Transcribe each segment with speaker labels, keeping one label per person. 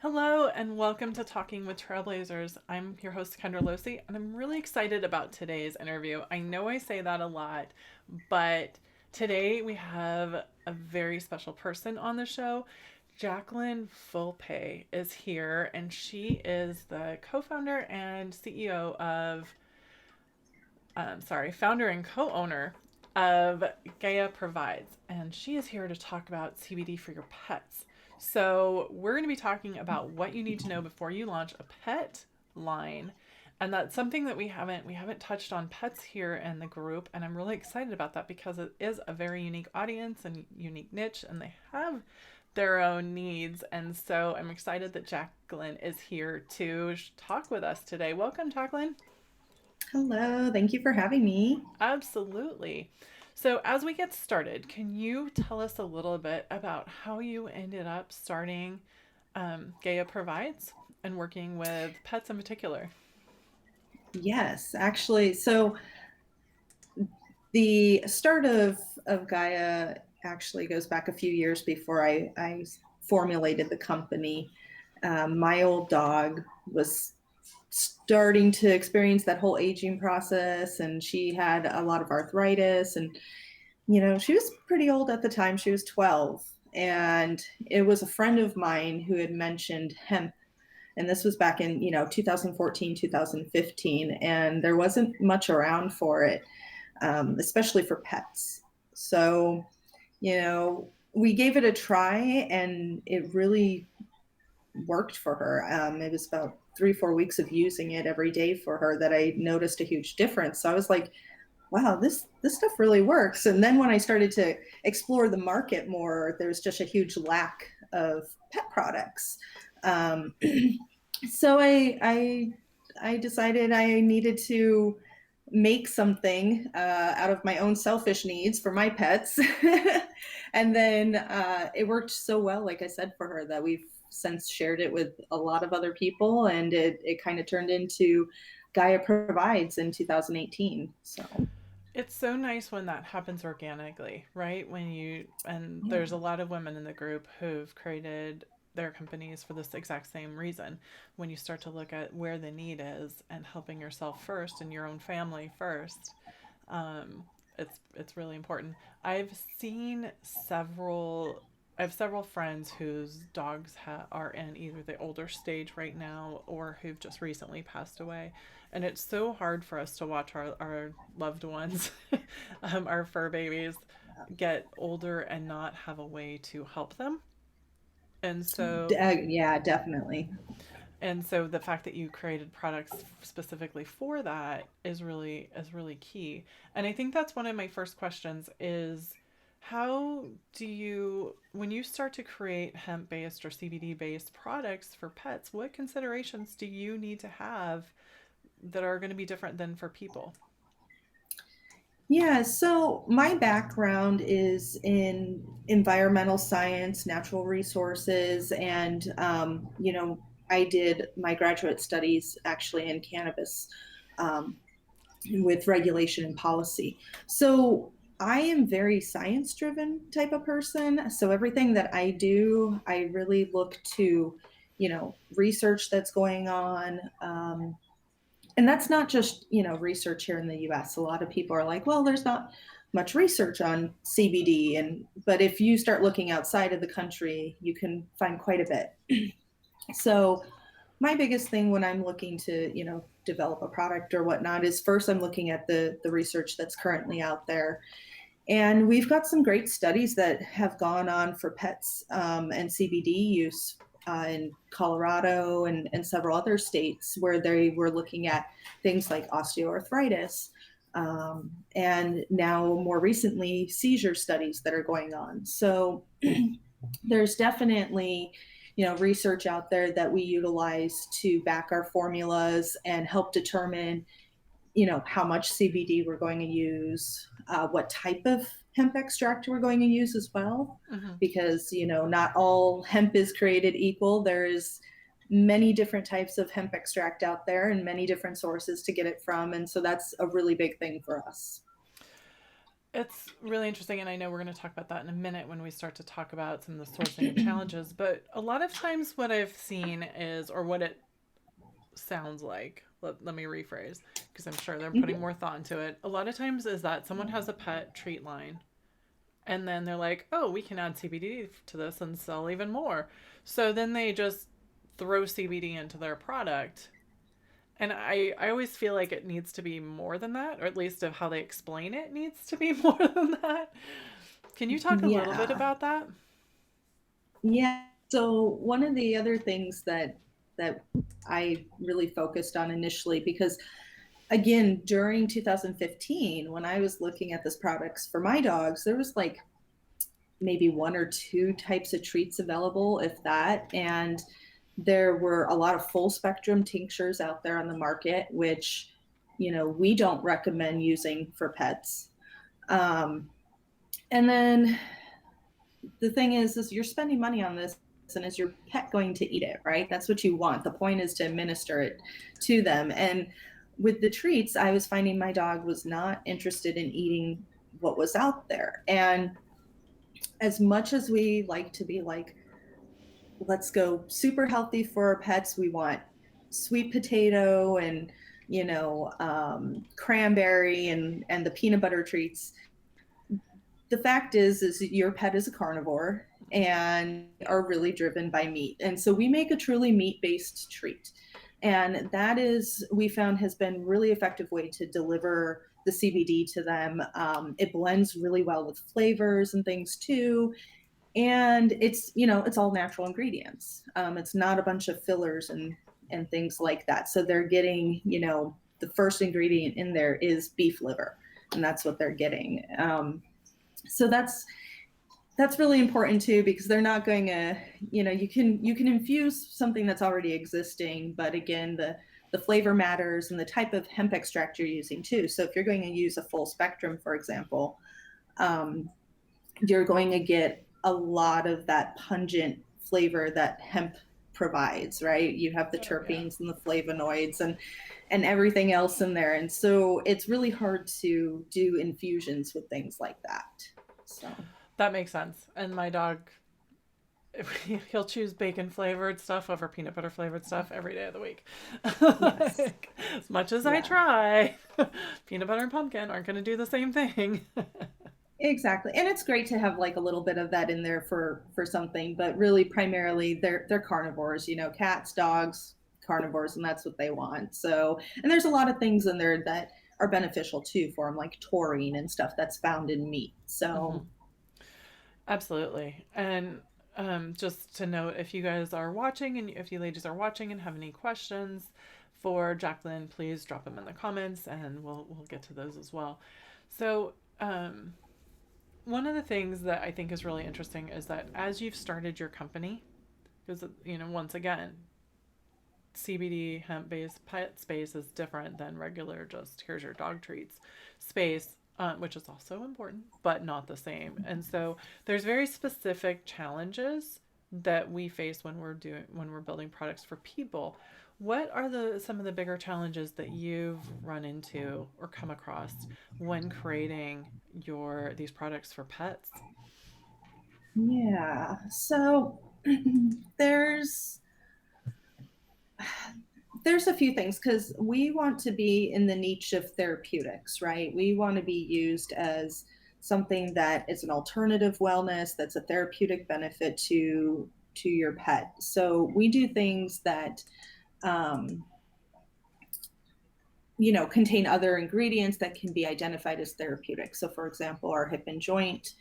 Speaker 1: Hello and welcome to Talking with Trailblazers. I'm your host, Kendra Losee, and I'm really excited about today's interview. I know I say that a lot, but today we have a very special person on the show. Jacklyne Volpe is here, and she is the co-founder and CEO of, founder and co-owner of Gaia Provides, and she is here to talk about CBD for your pets. So we're going to be talking about what you need to know before you launch a pet line, and that's something that we haven't touched on pets here in the group, and I'm really excited about that because it is a very unique audience and unique niche, and they have their own needs. And so I'm excited that Jacklyne is here to talk with us today. Welcome, Jacklyne.
Speaker 2: Hello, thank you for having me.
Speaker 1: Absolutely. So, as we get started, can you tell us a little bit about how you ended up starting Gaia Provides and working with pets in particular?
Speaker 2: Yes, actually, so the start of Gaia actually goes back a few years before I formulated the company. My old dog was starting to experience that whole aging process, and she had a lot of arthritis. And, she was pretty old at the time. She was 12. And it was a friend of mine who had mentioned hemp, and this was back in 2014 2015, and there wasn't much around for it, especially for pets. So we gave it a try, and it really worked for her. It was about 3 4 weeks of using it every day for her that I noticed a huge difference. So I was like, wow, this stuff really works. And then when I started to explore the market more, there's just a huge lack of pet products. um, so I decided I needed to make something out of my own selfish needs for my pets. And then it worked so well, like I said, for her, that we've since shared it with a lot of other people, and it kind of turned into Gaia Provides in 2018. So
Speaker 1: It's so nice when that happens organically, right? And
Speaker 2: yeah.
Speaker 1: there's a lot of women in the group who've created their companies for this exact same reason. When you start to look at where the need is and helping yourself first and your own family first, um, it's really important. I have several friends whose are in either the older stage right now or who've just recently passed away, and it's so hard for us to watch our loved ones, our fur babies, get older and not have a way to help them. And so
Speaker 2: Yeah, definitely.
Speaker 1: the fact that you created products specifically for that is really key. And I think that's one of my first questions is how do you when you start to create hemp based or CBD based products for pets, what considerations do you need to have that are going to be different than for people?
Speaker 2: Yeah, so my background is in environmental science, natural resources, and I did my graduate studies actually in cannabis, um, with regulation and policy. So I am very science driven type of person. So everything that I do, I really look to, research that's going on. And that's not just research here in the US. A lot of people are like, well, there's not much research on CBD, and but if you start looking outside of the country, you can find quite a bit. So my biggest thing when I'm looking to develop a product or whatnot is first I'm looking at the research that's currently out there. And we've got some great studies that have gone on for pets, and CBD use in Colorado and several other states, where they were looking at things like osteoarthritis, and now more recently seizure studies that are going on. So there's definitely research out there that we utilize to back our formulas and help determine how much CBD we're going to use, what type of hemp extract we're going to use as well,
Speaker 1: Hmm.
Speaker 2: because not all hemp is created equal. There's many different types of hemp extract out there and many different sources to get it from, and so that's a really big thing for us.
Speaker 1: It's really interesting, and I know we're going to talk about that in a minute when we start to talk about some of the sourcing and challenges. But a lot of times, what I've seen is, or what it sounds like, let me rephrase, because I'm sure they're putting more thought into it. A lot of times is that someone has a pet treat line, and then they're like, oh, we can add CBD to this and sell even more. So then they just throw CBD into their product. And I always feel like it needs to be more than that, or at least of how they explain it needs to be more than that. Can you talk a little bit
Speaker 2: Yeah.
Speaker 1: about that?
Speaker 2: Yeah. So one of the other things that I really focused on initially, because again, during 2015, when I was looking at this products for my dogs, there was like maybe one or two types of treats available, if that. And there were a lot of full spectrum tinctures out there on the market, which, we don't recommend using for pets. Um, and then the thing is you're spending money on this, and is your pet going to eat it, right? That's what you want. The point is to administer it to them. And with the treats, I was finding my dog was not interested in eating what was out there. And as much as we like to be like, let's go super healthy for our pets, we want sweet potato and cranberry and the peanut butter treats. The fact is your pet is a carnivore and are really driven by meat. And so we make a truly meat-based treat. And that is, we found, has been really effective way to deliver the CBD to them. It blends really well with flavors and things too. And it's all natural ingredients. It's not a bunch of fillers and things like that. So they're getting, the first ingredient in there is beef liver, and that's what they're getting. So that's really important too, because they're not going to, you can infuse something that's already existing, but again, the flavor matters and the type of hemp extract you're using too. So if you're going to use a full spectrum, for example, you're going to get a lot of that pungent flavor that hemp provides, right? You have the
Speaker 1: Oh, yeah.
Speaker 2: terpenes and the flavonoids and everything else in there. And so it's really hard to do infusions with things like that. So
Speaker 1: That makes sense. And my dog, he'll choose bacon flavored stuff over peanut butter flavored stuff every day of the week.
Speaker 2: yes.
Speaker 1: Like, as much as I
Speaker 2: Yeah.
Speaker 1: try, peanut butter and pumpkin aren't going to do the same thing.
Speaker 2: Exactly. And it's great to have like a little bit of that in there for something, but really primarily they're carnivores, cats, dogs, carnivores, and that's what they want. So, and there's a lot of things in there that are beneficial too for them, like taurine and stuff that's found in meat.
Speaker 1: Hmm.
Speaker 2: So,
Speaker 1: Absolutely. And just to note, if you guys are watching and if you ladies are watching and have any questions for Jacklyne, please drop them in the comments and we'll get to those as well. So, one of the things that I think is really interesting is that as you've started your company, because, once again, CBD hemp based pet space is different than regular just here's your dog treats space, which is also important, but not the same. And so there's very specific challenges that we face when we're building products for people. What are some of the bigger challenges that you've run into or come across when creating these products for pets?
Speaker 2: yeah. So there's there's a few things because we want to be in the niche of therapeutics, right? We want to be used as something that is an alternative wellness, that's a therapeutic benefit to your pet. So we do things that um, contain other ingredients that can be identified as therapeutic. So for example, our hip and joint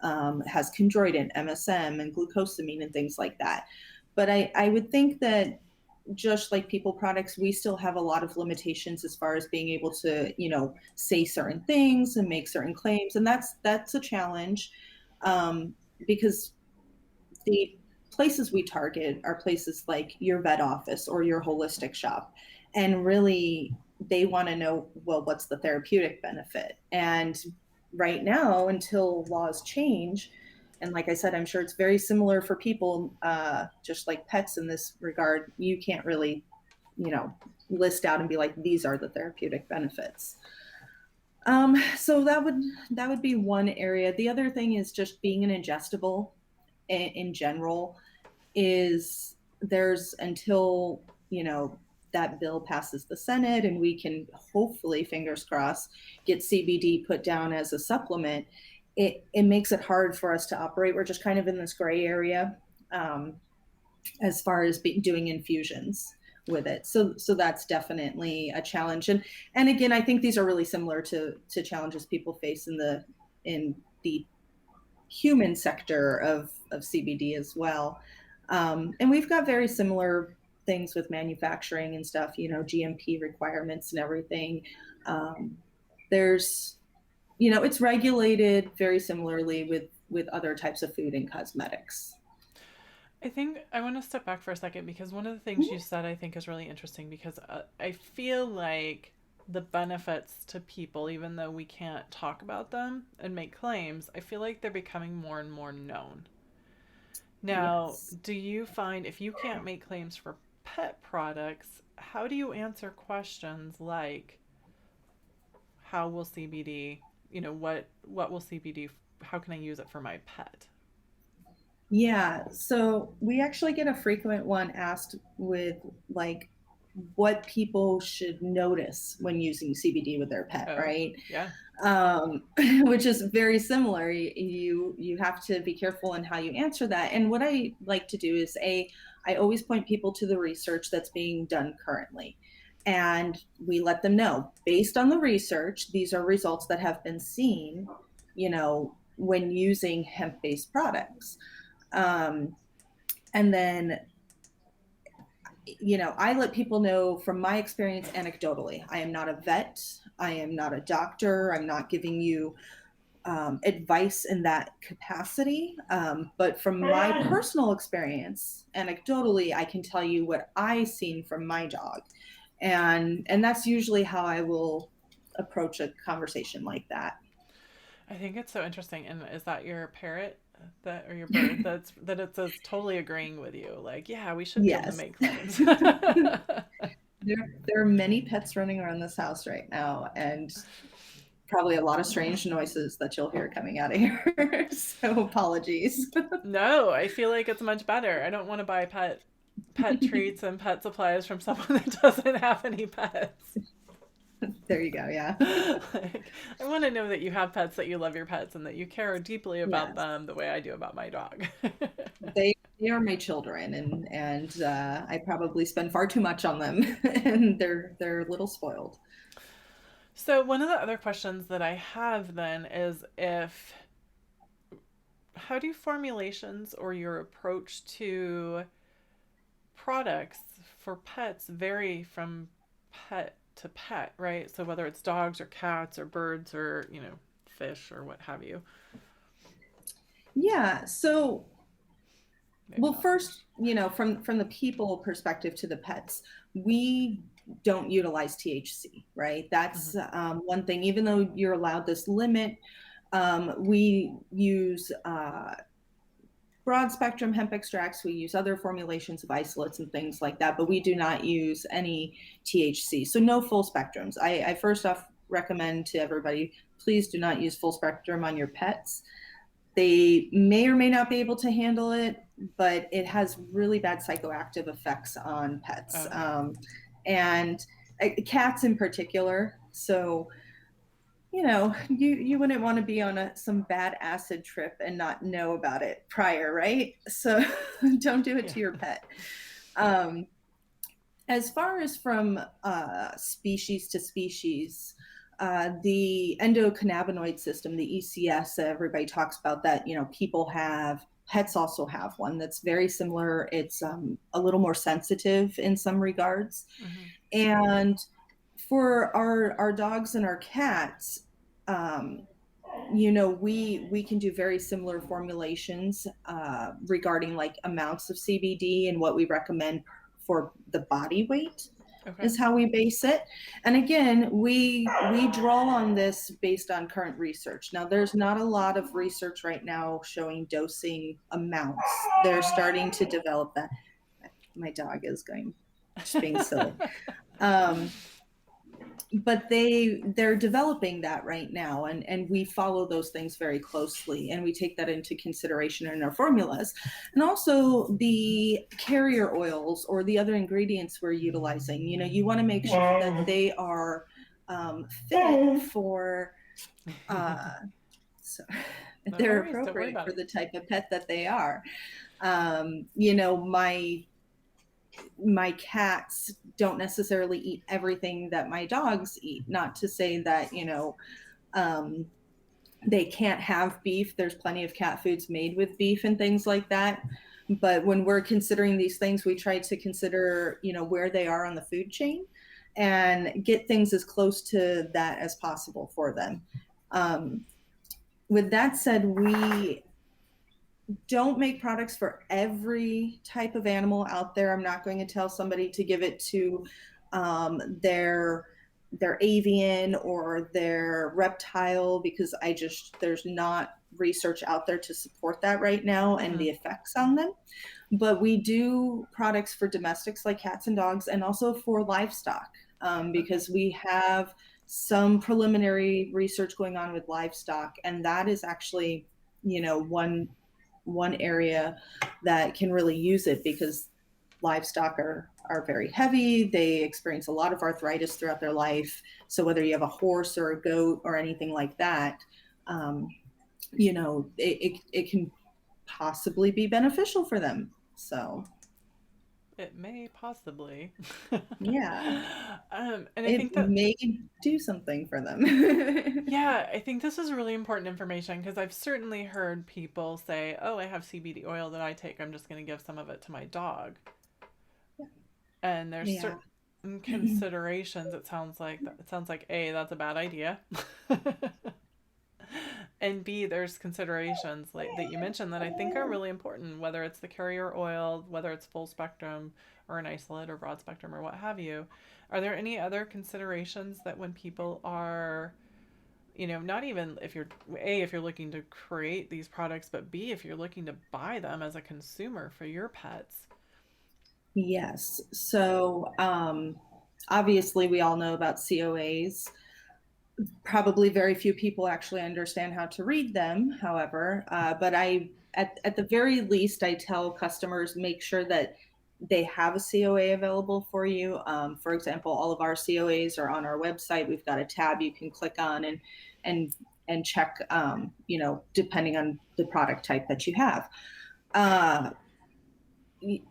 Speaker 2: has chondroitin, MSM, and glucosamine and things like that. But I would think that just like people products, we still have a lot of limitations as far as being able to, say certain things and make certain claims. And that's a challenge, because the places we target are places like your vet office or your holistic shop. And really, they want to know, well, what's the therapeutic benefit? And right now, until laws change, and like I said, I'm sure it's very similar for people, just like pets in this regard, you can't really, list out and be like, these are the therapeutic benefits. So that would be one area. The other thing is just being an ingestible in general is there's until, that bill passes the Senate and we can hopefully, fingers crossed, get CBD put down as a supplement. It makes it hard for us to operate. We're just kind of in this gray area as far as doing infusions with it. So that's definitely a challenge. And again, I think these are really similar to challenges people face in the human sector of CBD as well. And we've got very similar things with manufacturing and stuff, GMP requirements and everything. There's, it's regulated very similarly with other types of food and cosmetics.
Speaker 1: I think I want to step back for a second because one of the things you said I think is really interesting because I feel like the benefits to people, even though we can't talk about them and make claims, I feel like they're becoming more and more known. Now,
Speaker 2: Yes.
Speaker 1: do you find if you can't make claims for pet products, how do you answer questions like how will CBD, what will CBD, how can I use it for my pet?
Speaker 2: Yeah, so we actually get a frequent one asked with like what people should notice when using CBD with their pet,
Speaker 1: Oh,
Speaker 2: right?
Speaker 1: yeah.
Speaker 2: Which is very similar. You have to be careful in how you answer that. And what I like to do is I always point people to the research that's being done currently. And we let them know based on the research, these are results that have been seen, when using hemp-based products. Um, and then, I let people know from my experience anecdotally. I am not a vet. I am not a doctor. I'm not giving you advice in that capacity. But from my personal experience, anecdotally, I can tell you what I've seen from my dog. And that's usually how I will approach a conversation like that.
Speaker 1: I think it's so interesting. And is that your parrot that or your bird that it's just totally agreeing with you? Like, yeah, we should be able to
Speaker 2: Yes.
Speaker 1: make claims.
Speaker 2: There are many pets running around this house right now, and probably a lot of strange noises that you'll hear coming out of here. So apologies.
Speaker 1: No, I feel like it's much better. I don't want to buy pet treats and pet supplies from someone that doesn't have any pets.
Speaker 2: There you go. Yeah.
Speaker 1: Like, I want to know that you have pets, that you love your pets, and that you care deeply about
Speaker 2: Yes.
Speaker 1: them the way I do about my dog.
Speaker 2: They are my children, and I probably spend far too much on them, and they're a little spoiled.
Speaker 1: So, one of the other questions that I have then is how do formulations or your approach to products for pets vary from pet to pet, right? So, whether it's dogs or cats or birds or, fish or what have you.
Speaker 2: Yeah. So,
Speaker 1: Maybe
Speaker 2: well,
Speaker 1: not fish.
Speaker 2: first, from the people perspective to the pets, we don't utilize THC, right?
Speaker 1: Mm-hmm.
Speaker 2: That's one thing. Even though you're allowed this limit, we use broad spectrum hemp extracts. We use other formulations of isolates and things like that, but we do not use any THC. So no full spectrums. I first off recommend to everybody, please do not use full spectrum on your pets. They may or may not be able to handle it, but it has really bad psychoactive effects on pets,
Speaker 1: Oh,
Speaker 2: and cats in particular. So you wouldn't want to be on some bad acid trip and not know about it prior, right? So don't do it
Speaker 1: yeah.
Speaker 2: to your pet. Um, as far as from species to species, the endocannabinoid system, the ECS, everybody talks about that. People have, pets also have one that's very similar. It's a little more sensitive in some regards.
Speaker 1: Mm-hmm.
Speaker 2: And for our dogs and our cats, um, we can do very similar formulations regarding like amounts of CBD, and what we recommend for the body weight
Speaker 1: Okay.
Speaker 2: is how we base it. And again, we draw on this based on current research. Now, there's not a lot of research right now showing dosing amounts. They're starting to develop that. My dog is going just being silly. Um, but they're developing that right now, and we follow those things very closely, and we take that into consideration in our formulas. And also the carrier oils or the other ingredients we're utilizing, you want to make sure that they are fit for so
Speaker 1: No
Speaker 2: they're
Speaker 1: worries. Don't worry
Speaker 2: appropriate
Speaker 1: about
Speaker 2: for
Speaker 1: it.
Speaker 2: the type of pet that they are. My cats don't necessarily eat everything that my dogs eat. Not to say that, um, they can't have beef. There's plenty of cat foods made with beef and things like that. But when we're considering these things, we try to consider, where they are on the food chain and get things as close to that as possible for them. With that said, we don't make products for every type of animal out there. I'm not going to tell somebody to give it to their avian or their reptile, because there's not research out there to support that right now and the effects on them. But we do products for domestics like cats and dogs, and also for livestock, because we have some preliminary research going on with livestock, and that is actually, one area that can really use it, because livestock are very heavy. They experience a lot of arthritis throughout their life. So whether you have a horse or a goat or anything like that, it can possibly be beneficial for them. So
Speaker 1: It may possibly.
Speaker 2: yeah,
Speaker 1: And I
Speaker 2: it
Speaker 1: think that,
Speaker 2: may do something for them.
Speaker 1: yeah, I think this is really important information because I've certainly heard people say, oh, I have CBD oil that I take. I'm just going to give some of it to my dog. And there's
Speaker 2: Yeah.
Speaker 1: certain considerations. It sounds like A, that's a bad idea. And B, there's considerations like that you mentioned that I think are really important, whether it's the carrier oil, whether it's full spectrum or an isolate or broad spectrum or what have you. Are there any other considerations that when people are, not even if you're A, if you're looking to create these products, but B, if you're looking to buy them as a consumer for your pets?
Speaker 2: Yes. So obviously, we all know about COAs. Probably very few people actually understand how to read them, however. But at the very least, I tell customers, make sure that they have a COA available for you. For example, all of our COAs are on our website. We've got a tab you can click on and and check, depending on the product type that you have. Uh,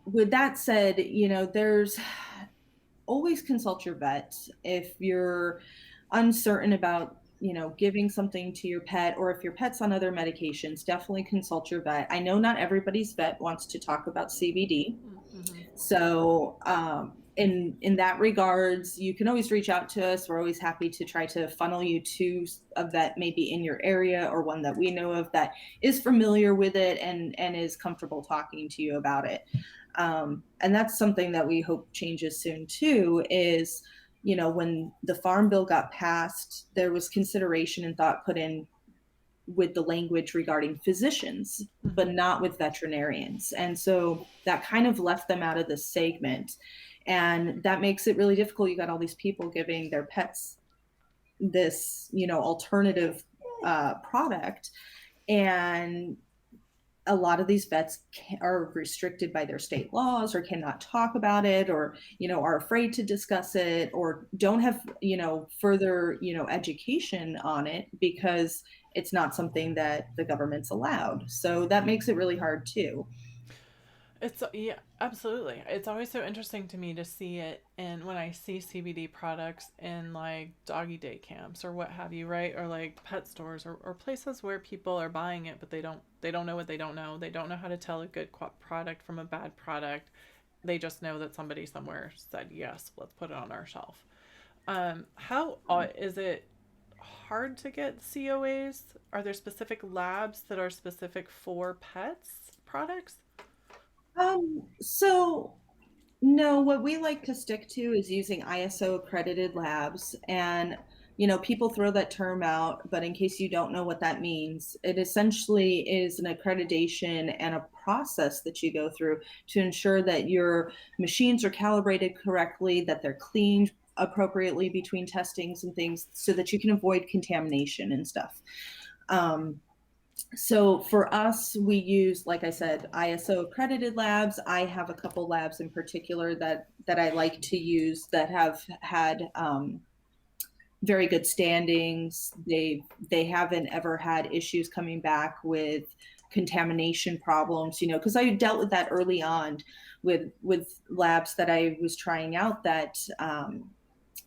Speaker 2: with that said, there's always consult your vet if you're uncertain about, giving something to your pet, or if your pet's on other medications. Definitely consult your vet. I know not everybody's vet wants to talk about CBD,
Speaker 1: Mm-hmm.
Speaker 2: so in that regards, you can always reach out to us. We're always happy to try to funnel you to a vet maybe in your area, or one that we know of that is familiar with it and is comfortable talking to you about it. And that's something that we hope changes soon too. Is, when the Farm Bill got passed, there was consideration and thought put in with the language regarding physicians, but
Speaker 1: Mm-hmm.
Speaker 2: not with veterinarians. And so that kind of left them out of this segment. And that makes it really difficult. You got all these people giving their pets this, alternative product. And a lot of these vets are restricted by their state laws, or cannot talk about it, or are afraid to discuss it, or don't have further education on it, because it's not something that the government's allowed. So that makes it really hard too.
Speaker 1: It's yeah, absolutely. It's always so interesting to me to see it, and when I see CBD products in like doggy day camps or what have you, right? Or like pet stores, or places where people are buying it, but they don't know what they don't know. They don't know how to tell a good product from a bad product. They just know that somebody somewhere said yes, let's put it on our shelf. How is it hard to get COAs? Are there specific labs that are specific for pets products?
Speaker 2: So no, what we like to stick to is using ISO accredited labs. And, people throw that term out, but in case you don't know what that means, it essentially is an accreditation and a process that you go through to ensure that your machines are calibrated correctly, that they're cleaned appropriately between testings and things so that you can avoid contamination and stuff. So for us, we use, like I said, ISO accredited labs. I have a couple labs in particular that I like to use that have had very good standings. They haven't ever had issues coming back with contamination problems, you know, because I dealt with that early on with labs that I was trying out that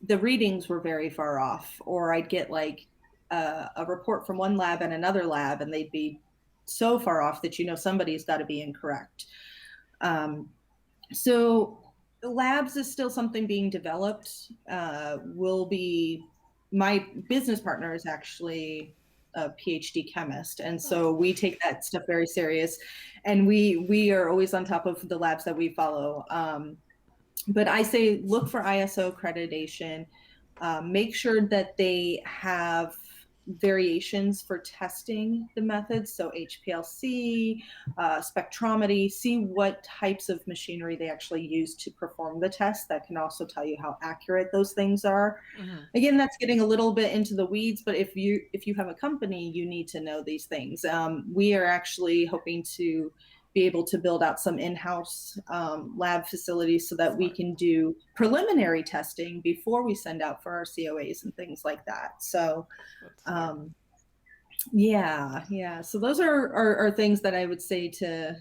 Speaker 2: the readings were very far off, or I'd get like a report from one lab and another lab, and they'd be so far off that, you know, somebody's got to be incorrect. So labs is still something being developed. Will be my business partner is actually a PhD chemist, and so we take that stuff very serious, and we are always on top of the labs that we follow. But I say look for ISO accreditation. Make sure that they have variations for testing the methods, so HPLC, spectrometry. See what types of machinery they actually use to perform the test. That can also tell you how accurate those things are. Mm-hmm. Again, that's getting a little bit into the weeds, but if you have a company, you need to know these things. We are actually hoping to be able to build out some in-house lab facilities so that we can do preliminary testing before we send out for our COAs and things like that. So yeah. So those are things that I would say to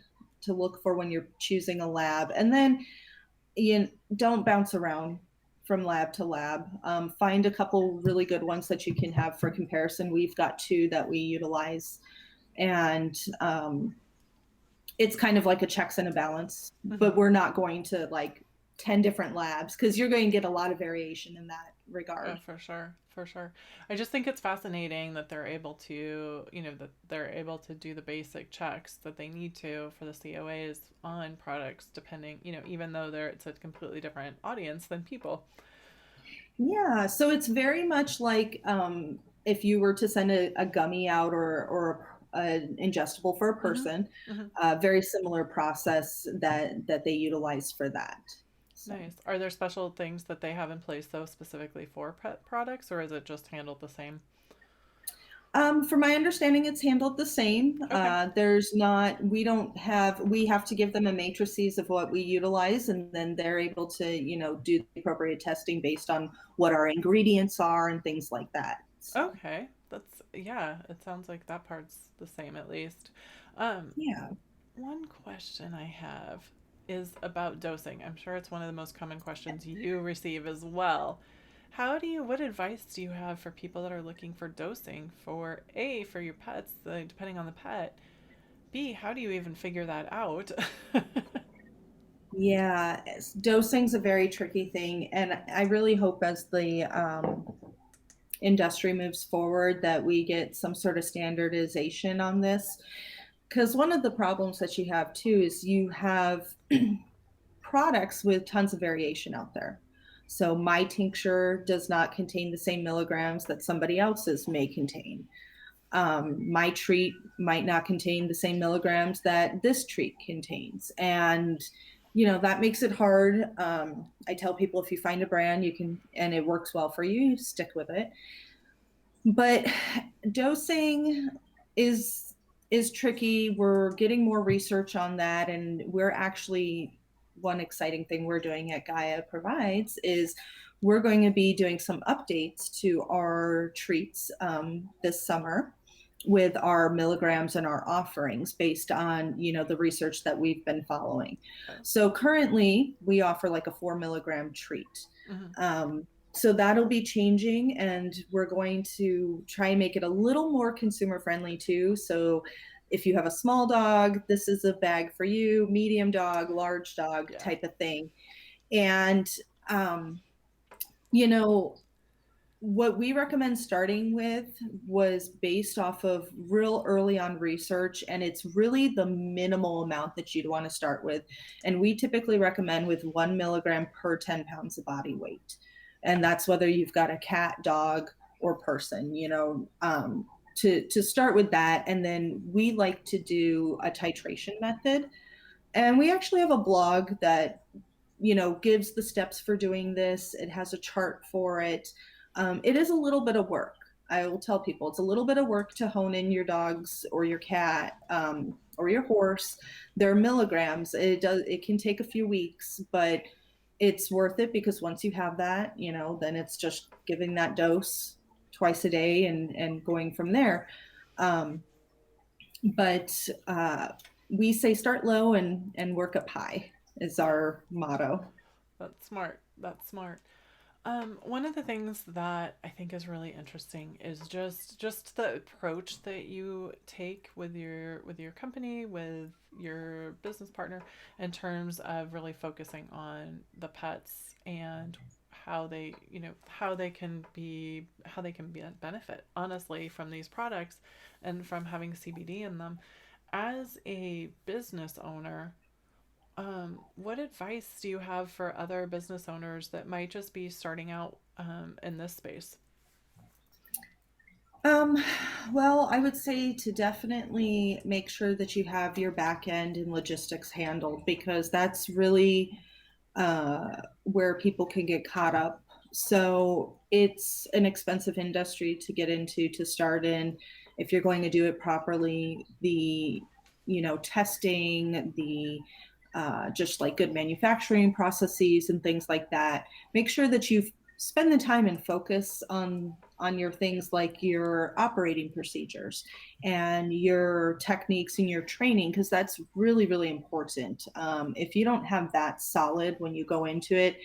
Speaker 2: look for when you're choosing a lab. And then don't bounce around from lab to lab. Find a couple really good ones that you can have for comparison. We've got 2 that we utilize, and it's kind of like a checks and a balance, but we're not going to like 10 different labs, because you're going to get a lot of variation in that regard.
Speaker 1: Oh, for sure. I just think it's fascinating that they're able to, that they're able to do the basic checks that they need to for the COAs on products, depending, even though it's a completely different audience than people.
Speaker 2: Yeah, so it's very much like if you were to send a gummy out or an ingestible for a person, very similar process that they utilize for that.
Speaker 1: So. Nice. Are there special things that they have in place though, specifically for pet products, or is it just handled the same?
Speaker 2: From my understanding, it's handled the same. Okay. We have to give them a matrices of what we utilize, and then they're able to, do the appropriate testing based on what our ingredients are and things like that.
Speaker 1: So. Okay. It sounds like that part's the same at least.
Speaker 2: Yeah.
Speaker 1: One question I have is about dosing. I'm sure it's one of the most common questions you receive as well. What advice do you have for people that are looking for dosing for your pets, depending on the pet? B, how do you even figure that out?
Speaker 2: Yeah, dosing's a very tricky thing. And I really hope as the industry moves forward that we get some sort of standardization on this. Because one of the problems that you have too is you have products with tons of variation out there. So my tincture does not contain the same milligrams that somebody else's may contain. My treat might not contain the same milligrams that this treat contains. And, that makes it hard. I tell people if you find a brand and it works well for you, stick with it. But dosing is tricky. We're getting more research on that. And we're actually, one exciting thing we're doing at Gaia Provides is we're going to be doing some updates to our treats this summer with our milligrams and our offerings based on, the research that we've been following. So currently we offer like a 4 milligram treat. So that'll be changing, and we're going to try and make it a little more consumer friendly too. So if you have a small dog, this is a bag for you, medium dog, large dog type of thing. And, what we recommend starting with was based off of real early on research, and it's really the minimal amount that you'd want to start with. And we typically recommend with 1 milligram per 10 pounds of body weight. And that's whether you've got a cat, dog, or person, to start with that. And then we like to do a titration method. And we actually have a blog that gives the steps for doing this. It has a chart for it. It is a little bit of work. I will tell people it's a little bit of work to hone in your dogs or your cat, or your horse. Their milligrams. It can take a few weeks, but it's worth it, because once you have that, then it's just giving that dose twice a day and going from there. Um, but we say start low and work up high is our motto.
Speaker 1: That's smart. That's smart. One of the things that I think is really interesting is just the approach that you take with your company, with your business partner, in terms of really focusing on the pets and how they can be a benefit honestly from these products and from having CBD in them. As a business owner, what advice do you have for other business owners that might just be starting out in this space?
Speaker 2: Um, well, I would say to definitely make sure that you have your back end and logistics handled, because that's really where people can get caught up. So it's an expensive industry to get into, to start in. If you're going to do it properly, the testing, the just like good manufacturing processes and things like that. Make sure that you spend the time and focus on your things like your operating procedures and your techniques and your training, because that's really really important. If you don't have that solid when you go into it,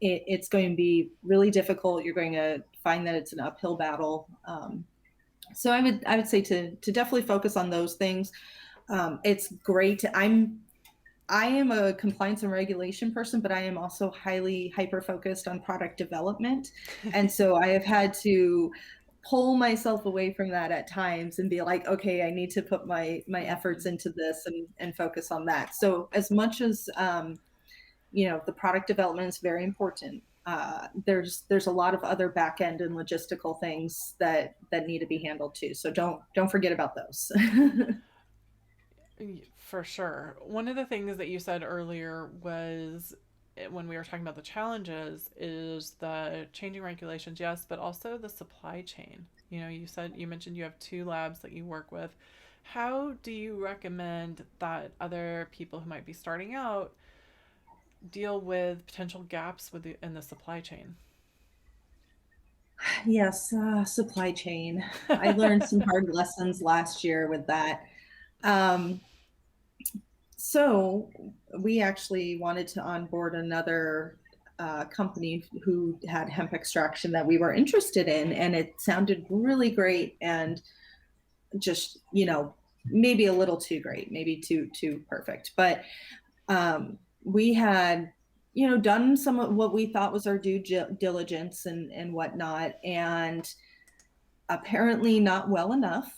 Speaker 2: it's going to be really difficult. You're going to find that it's an uphill battle. So I would say to definitely focus on those things. It's great. I am a compliance and regulation person, but I am also highly hyper focused on product development. And so I have had to pull myself away from that at times and be like, okay, I need to put my efforts
Speaker 1: Mhm.
Speaker 2: into this and focus on that. So as much as the product development is very important. There's a lot of other back end and logistical things that need to be handled too. So don't forget about those.
Speaker 1: For sure. One of the things that you said earlier was when we were talking about the challenges is the changing regulations, yes, but also the supply chain. You mentioned you have two labs that you work with. How do you recommend that other people who might be starting out deal with potential gaps in the supply chain?
Speaker 2: Yes, supply chain. I learned some hard lessons last year with that. Um, so we actually wanted to onboard another company who had hemp extraction that we were interested in, and it sounded really great, and just maybe a little too great, maybe too perfect. But we had done some of what we thought was our due diligence and whatnot, and apparently not well enough.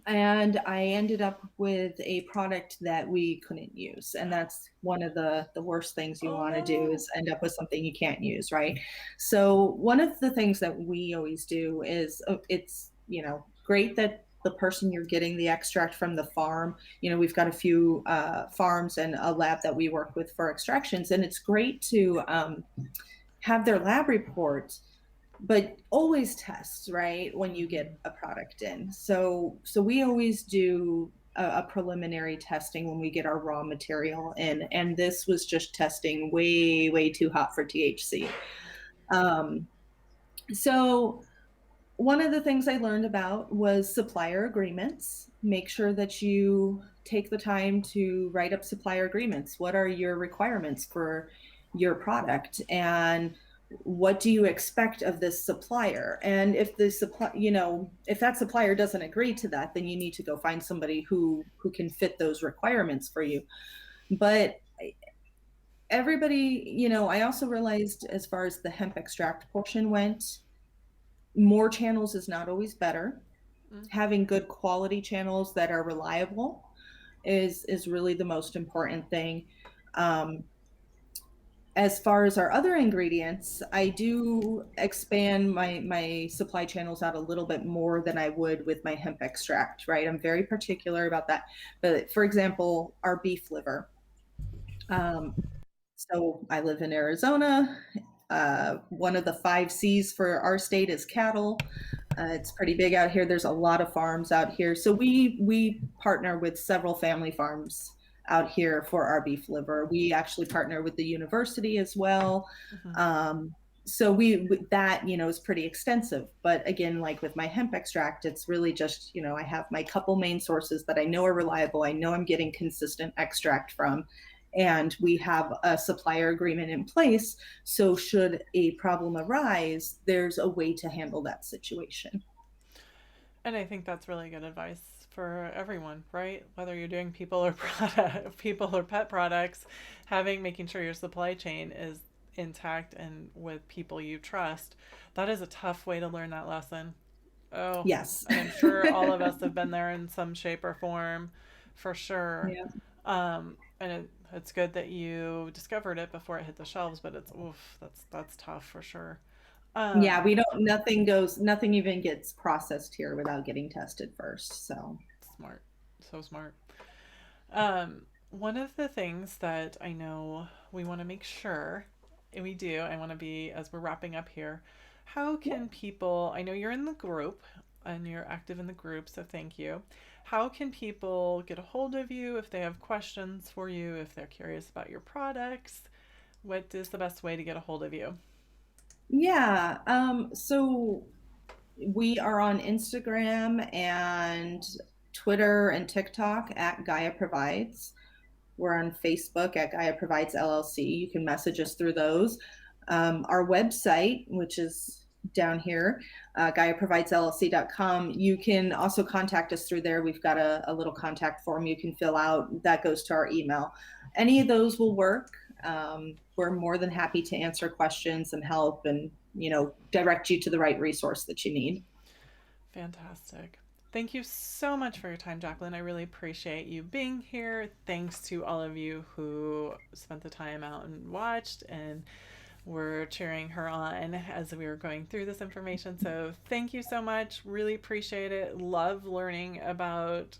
Speaker 2: And I ended up with a product that we couldn't use, and that's one of the worst things you
Speaker 1: Oh
Speaker 2: want to do,
Speaker 1: no.
Speaker 2: is end up with something you can't use, right? So one of the things that we always do is, it's great that the person you're getting the extract from the farm. We've got a few farms and a lab that we work with for extractions, and it's great to have their lab report, but always test right when you get a product in. So we always do a preliminary testing when we get our raw material in, and this was just testing way too hot for THC. um, so one of the things I learned about was supplier agreements. Make sure that you take the time to write up supplier agreements. What are your requirements for your product, and what do you expect of this supplier? And if the supply, if that supplier doesn't agree to that, then you need to go find somebody who can fit those requirements for you. But everybody, I also realized, as far as the hemp extract portion went, more channels is not always better.
Speaker 1: Hmm.
Speaker 2: Having good quality channels that are reliable is really the most important thing. Um, as far as our other ingredients, I do expand my supply channels out a little bit more than I would with my hemp extract, right? I'm very particular about that. But for example, our beef liver. Um, So I live in Arizona. One of the 5 C's for our state is cattle. It's pretty big out here. There's a lot of farms out here. So we partner with several family farms out here for our beef liver. We actually partner with the university as well.
Speaker 1: Mm-hmm.
Speaker 2: So that, is pretty extensive. But again, like with my hemp extract, it's really just, I have my couple main sources that I know are reliable. I know I'm getting consistent extract from, and we have a supplier agreement in place. So should a problem arise, there's a way to handle that situation.
Speaker 1: And I think that's really good advice for everyone, right? Whether you're doing people or pet products, making sure your supply chain is intact and with people you trust. That is a tough way to learn that lesson. Oh,
Speaker 2: Yes.
Speaker 1: and I'm sure all of us have been there in some shape or form, for sure.
Speaker 2: Yeah.
Speaker 1: It's good that you discovered it before it hit the shelves, but that's tough for sure.
Speaker 2: Yeah, we don't, nothing even gets processed here without getting tested first. So
Speaker 1: Smart, so smart. One of the things that I know we want to make sure, and we do, I want to be, as we're wrapping up here, how can people, I know you're in the group and you're active in the group, so thank you. How can people get a hold of you if they have questions for you, if they're curious about your products? What is the best way to get a hold of you?
Speaker 2: yeah, so we are on Instagram and Twitter and TikTok at Gaia Provides. We're on Facebook at Gaia Provides LLC. You can message us through those. Our website, which is down here, GaiaProvidesLLC.com. You can also contact us through there. We've got a little contact form you can fill out that goes to our email. Any of those will work. We're more than happy to answer questions and help and, direct you to the right resource that you need.
Speaker 1: Fantastic. Thank you so much for your time, Jacklyne. I really appreciate you being here. Thanks to all of you who spent the time out and watched and were cheering her on as we were going through this information. So thank you so much. Really appreciate it. Love learning about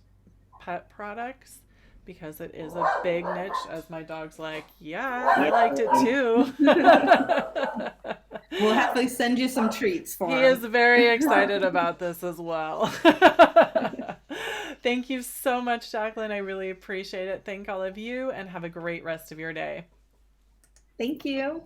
Speaker 1: pet products because it is a big niche, as my dog's like, yeah, I liked it too.
Speaker 2: We'll happily send you some treats for
Speaker 1: He
Speaker 2: him.
Speaker 1: is very excited about this as well. Thank you so much, Jacklyne. I really appreciate it. Thank all of you and have a great rest of your day.
Speaker 2: Thank you.